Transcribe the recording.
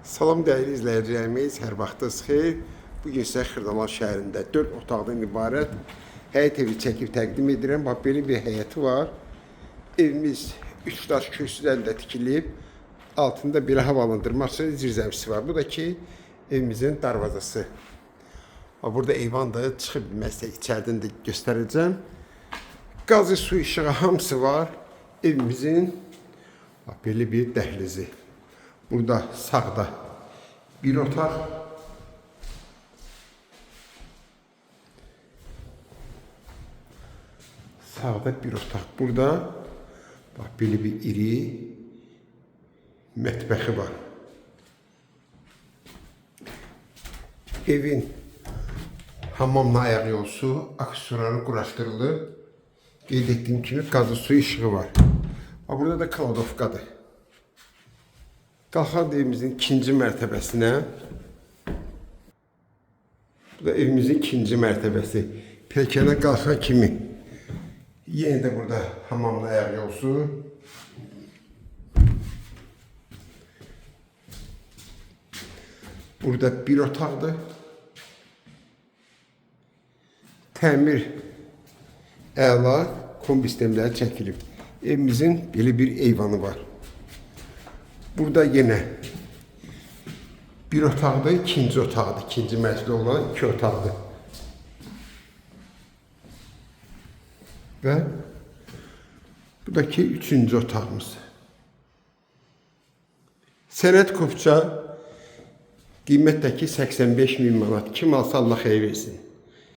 Salam dəyərli izləyicilərimiz, hər vaxtınız xeyir. Bugün sizə Xırdamal şəhərində 4 otaqdan ibarət həyət evi çəkib təqdim edirəm. Bax, belə bir həyəti var. Evimiz 3 daş kürsüdən tikilib. Altında belə havalandırma zirzəmisi var. Bu da ki, evimizin darvazası. Bax, burada eyvandır, çıxıb bilməzsə içərdən də göstərəcəm. Qazı, su, işığı hamısı var. Evimizin bax, belə bir dəhlizi. Burada sağda bir otaq, sağda bir otaq. Burada bax, belə bir iri mətbəxi var. Evin hamamla ayaq yolusu, aksesuarı quraşdırılır. Qeyd etdiyim kimi qazı, su, işığı var. Bax, burada da kladovkadır. Qalxaq evimizin ikinci mərtəbəsinə. Bu da evimizin ikinci mərtəbəsi. Pilləkənə qalxan kimi yenə də burada hamamla ayaq yolusu. Burada bir otaqdır. Təmir əla, kombi sistemləri çəkilib. Evimizin belə bir eyvanı var. Burada yine bir otaqda, ikinci otaqda, ikinci mərtəbədə olan iki otaqdır. Və bu da ki, üçüncü otağımız. Sənət kupça qiymətdəki 85.000 manat. Kim alsa Allah xeyir versin.